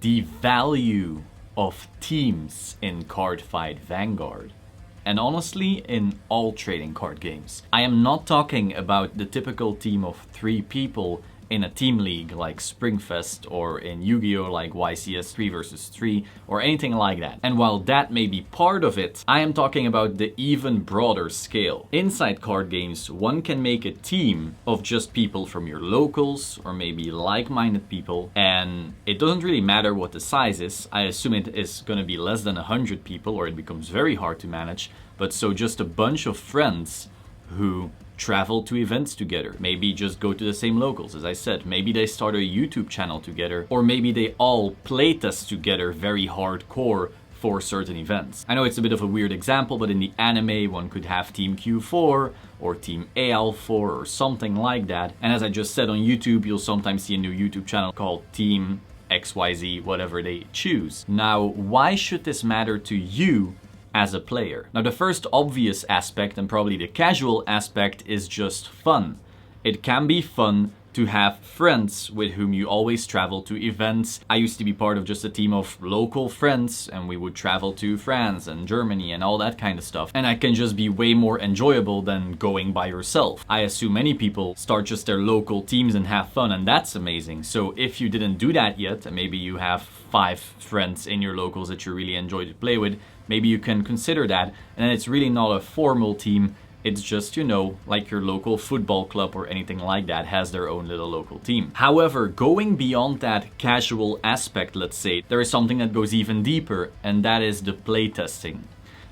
the value of teams in Cardfight Vanguard. And honestly, in all trading card games. I am not talking about the typical team of 3 people in a team league like Springfest or in Yu-Gi-Oh! Like YCS 3 vs 3 or anything like that. And while that may be part of it, I am talking about the even broader scale. Inside card games, one can make a team of just people from your locals or maybe like-minded people, and it doesn't really matter what the size is. I assume it is going to be less than 100 people or it becomes very hard to manage, but so just a bunch of friends who travel to events together, maybe just go to the same locals, as I said, maybe they start a YouTube channel together, or maybe they all playtest together very hardcore for certain events. I know it's a bit of a weird example, but in the anime one could have Team Q4 or Team AL4 or something like that. And as I just said, on YouTube you'll sometimes see a new YouTube channel called Team XYZ, whatever they choose. Now, why should this matter to you as a player? Now, the first obvious aspect, and probably the casual aspect, is just fun. It can be fun to have friends with whom you always travel to events. I used to be part of just a team of local friends, and we would travel to France and Germany and all that kind of stuff. And it can just be way more enjoyable than going by yourself. I assume many people start just their local teams and have fun, and that's amazing. So if you didn't do that yet, and maybe you have 5 friends in your locals that you really enjoy to play with, maybe you can consider that. And it's really not a formal team. It's just, you know, like your local football club or anything like that has their own little local team. However, going beyond that casual aspect, let's say, there is something that goes even deeper, and that is the playtesting.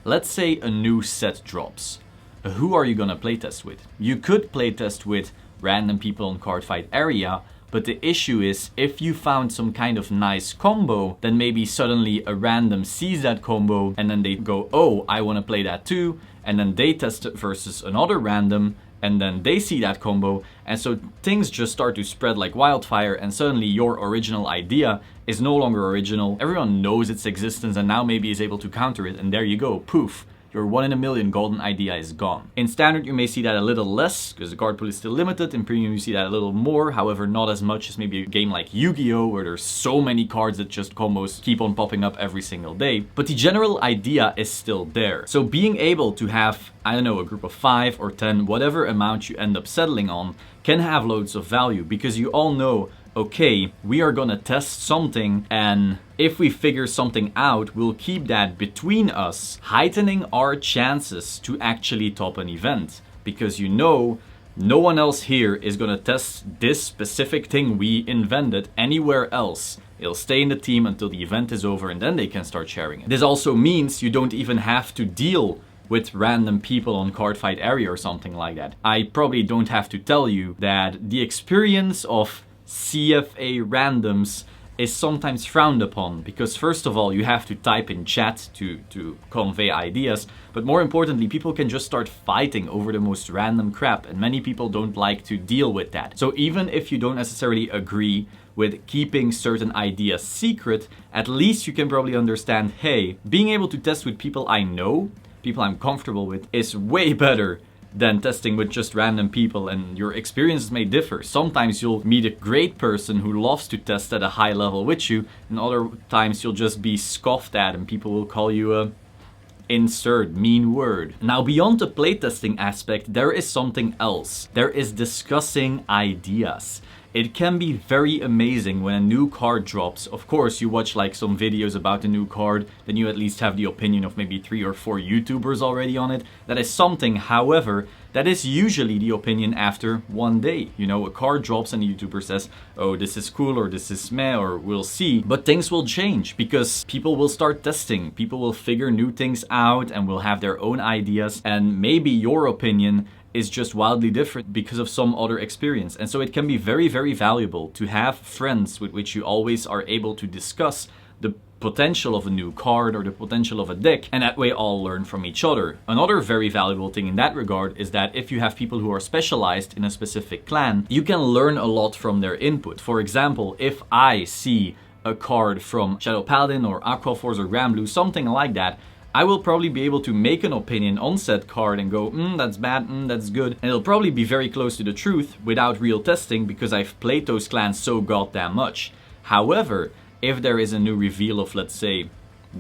Let's say a new set drops. Who are you gonna playtest with? You could playtest with random people in Cardfight area, but the issue is, if you found some kind of nice combo, then maybe suddenly a random sees that combo and then they go, oh, I want to play that too. And then they test it versus another random, and then they see that combo. And so things just start to spread like wildfire, and suddenly your original idea is no longer original. Everyone knows its existence and now maybe is able to counter it, and there you go, poof. Your 1 in a million golden idea is gone. In standard you may see that a little less because the card pool is still limited. In premium you see that a little more, however not as much as maybe a game like Yu-Gi-Oh! Where there's so many cards that just combos keep on popping up every single day. But the general idea is still there. So being able to have, I don't know, a group of 5 or 10, whatever amount you end up settling on, can have loads of value, because you all know, okay, we are gonna test something, and if we figure something out, we'll keep that between us, heightening our chances to actually top an event. Because you know, no one else here is gonna test this specific thing we invented anywhere else. It'll stay in the team until the event is over, and then they can start sharing it. This also means you don't even have to deal with random people on Cardfight area or something like that. I probably don't have to tell you that the experience of CFA randoms is sometimes frowned upon, because first of all you have to type in chat to convey ideas, but more importantly people can just start fighting over the most random crap, and many people don't like to deal with that. So even if you don't necessarily agree with keeping certain ideas secret, at least you can probably understand, hey, being able to test with people I know, people I'm comfortable with, is way better than testing with just random people, and your experiences may differ. Sometimes you'll meet a great person who loves to test at a high level with you, and other times you'll just be scoffed at and people will call you a insert mean word. Now, beyond the playtesting aspect, there is something else. There is discussing ideas. It can be very amazing when a new card drops. Of course, you watch like some videos about the new card, then you at least have the opinion of maybe 3 or 4 YouTubers already on it. That is something. However, that is usually the opinion after 1 day. You know, a card drops and the YouTuber says, oh, this is cool, or this is meh, or we'll see. But things will change because people will start testing. People will figure new things out and will have their own ideas, and maybe your opinion is just wildly different because of some other experience. And so it can be very, very valuable to have friends with which you always are able to discuss the potential of a new card or the potential of a deck, and that way all learn from each other. Another very valuable thing in that regard is that if you have people who are specialized in a specific clan, you can learn a lot from their input. For example, if I see a card from Shadow Paladin or Aqua Force or Grand Blue, something like that, I will probably be able to make an opinion on said card and go, that's bad, that's good. And it'll probably be very close to the truth without real testing, because I've played those clans so goddamn much. However, if there is a new reveal of, let's say,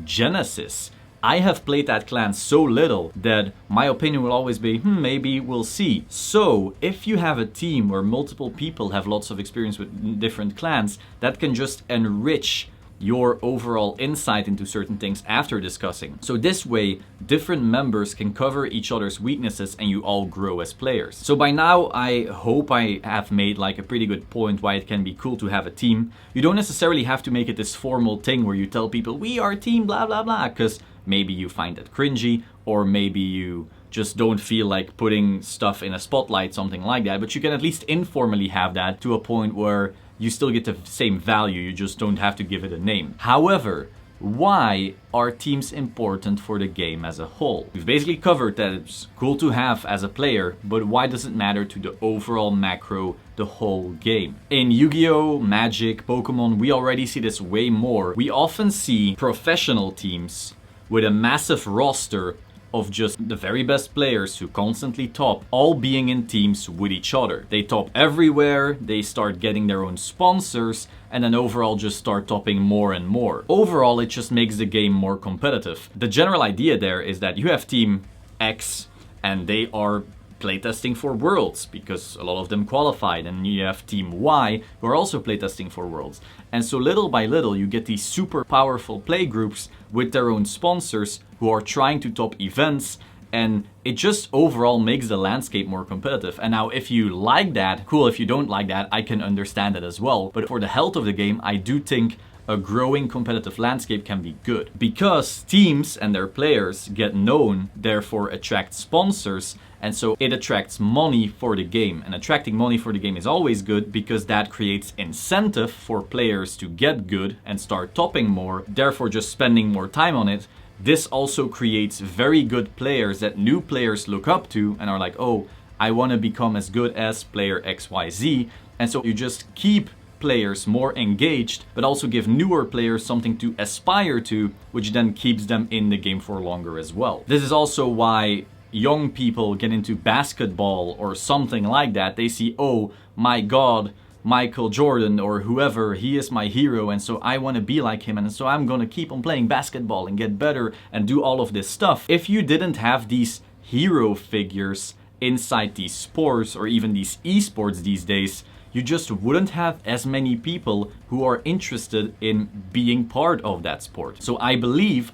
Genesis, I have played that clan so little that my opinion will always be, maybe we'll see. So if you have a team where multiple people have lots of experience with different clans, that can just enrich your overall insight into certain things after discussing. So this way, different members can cover each other's weaknesses and you all grow as players. So by now, I hope I have made like a pretty good point why it can be cool to have a team. You don't necessarily have to make it this formal thing where you tell people, we are a team, blah, blah, blah, because maybe you find it cringy, or maybe you just don't feel like putting stuff in a spotlight, something like that. But you can at least informally have that to a point where you still get the same value, you just don't have to give it a name. However, why are teams important for the game as a whole? We've basically covered that it's cool to have as a player, but why does it matter to the overall macro, the whole game? In Yu-Gi-Oh!, Magic, Pokemon, we already see this way more. We often see professional teams with a massive roster of just the very best players who constantly top, all being in teams with each other. They top everywhere, they start getting their own sponsors, and then overall just start topping more and more. Overall, it just makes the game more competitive. The general idea there is that you have Team X, and they are playtesting for Worlds, because a lot of them qualified, and you have Team Y, who are also playtesting for Worlds. And so little by little, you get these super powerful play groups with their own sponsors who are trying to top events, and it just overall makes the landscape more competitive. And now if you like that, cool. If you don't like that, I can understand it as well. But for the health of the game, I do think a growing competitive landscape can be good, because teams and their players get known, therefore attract sponsors, and so it attracts money for the game. And attracting money for the game is always good, because that creates incentive for players to get good and start topping more, therefore just spending more time on it. This also creates very good players that new players look up to and are like, oh, I want to become as good as player XYZ. And so you just keep players more engaged, but also give newer players something to aspire to, which then keeps them in the game for longer as well. This is also why young people get into basketball or something like that. They see, oh my God, Michael Jordan or whoever, he is my hero, and so I want to be like him, and so I'm gonna keep on playing basketball and get better and do all of this stuff. If you didn't have these hero figures inside these sports or even these esports these days, you just wouldn't have as many people who are interested in being part of that sport. So I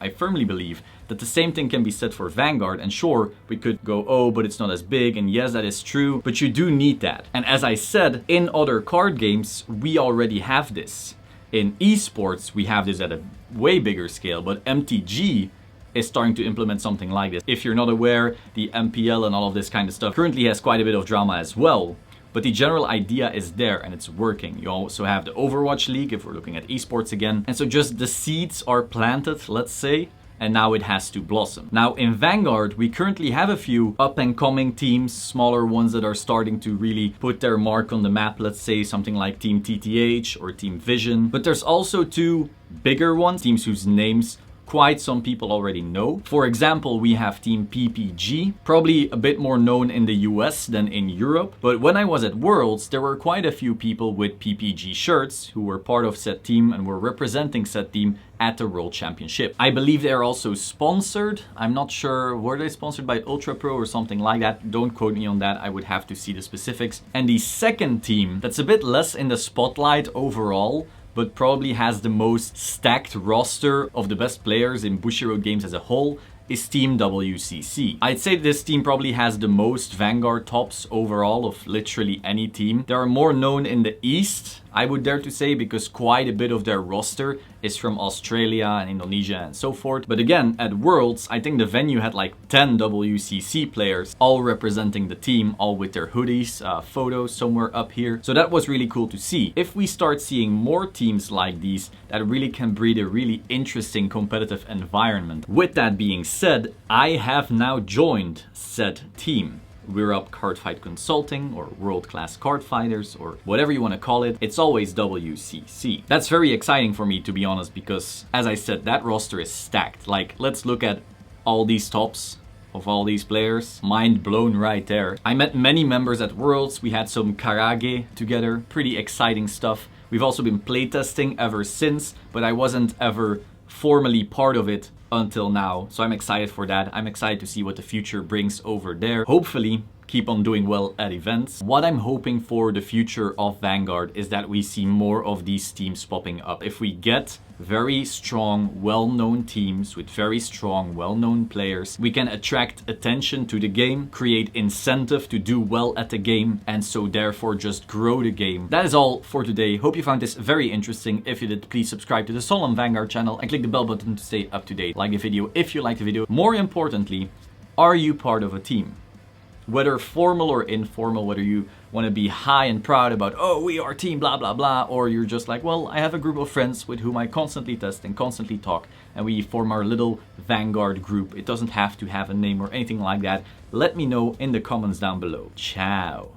firmly believe that the same thing can be said for Vanguard. And sure, we could go, oh, but it's not as big. And yes, that is true, but you do need that. And as I said, in other card games, we already have this. In esports, we have this at a way bigger scale, but MTG is starting to implement something like this. If you're not aware, the MPL and all of this kind of stuff currently has quite a bit of drama as well. But the general idea is there and it's working. You also have the Overwatch League if we're looking at esports again. And so just the seeds are planted, let's say, and now it has to blossom. Now in Vanguard, we currently have a few up and coming teams, smaller ones that are starting to really put their mark on the map. Let's say something like Team TTH or Team Vision. But there's also two bigger ones, teams whose names quite some people already know. For example, we have Team PPG, probably a bit more known in the US than in Europe. But when I was at Worlds, there were quite a few people with PPG shirts who were part of said team and were representing said team at the World Championship. I believe they are also sponsored. I'm not sure, were they sponsored by Ultra Pro or something like that? Don't quote me on that, I would have to see the specifics. And the second team, that's a bit less in the spotlight overall, but probably has the most stacked roster of the best players in Bushiroad games as a whole, is Team WCC. I'd say this team probably has the most Vanguard tops overall of literally any team. They are more known in the East, I would dare to say, because quite a bit of their roster is from Australia and Indonesia and so forth. But again, at Worlds, I think the venue had like 10 WCC players, all representing the team, all with their hoodies, photos somewhere up here. So that was really cool to see. If we start seeing more teams like these, that really can breed a really interesting competitive environment. With that being said, I have now joined said team. We're up Cardfight Consulting or World Class Card Fighters or whatever you want to call it. It's always WCC. That's very exciting for me, to be honest, because as I said, that roster is stacked. Like, let's look at all these tops of all these players. Mind blown right there. I met many members at Worlds. We had some karage together. Pretty exciting stuff. We've also been playtesting ever since, but I wasn't ever formally part of it until now. So I'm excited for that. I'm excited to see what the future brings over there. Hopefully, keep on doing well at events. What I'm hoping for the future of Vanguard is that we see more of these teams popping up. If we get very strong, well-known teams with very strong, well-known players, we can attract attention to the game, create incentive to do well at the game, and so therefore just grow the game. That is all for today. Hope you found this very interesting. If you did, please subscribe to the Solemn Vanguard channel and click the bell button to stay up to date. Like the video if you like the video. More importantly, are you part of a team? Whether formal or informal, whether you want to be high and proud about, oh, we are team blah blah blah, or you're just like, well, I have a group of friends with whom I constantly test and constantly talk, and we form our little Vanguard group. It doesn't have to have a name or anything like that. Let me know in the comments down below. Ciao.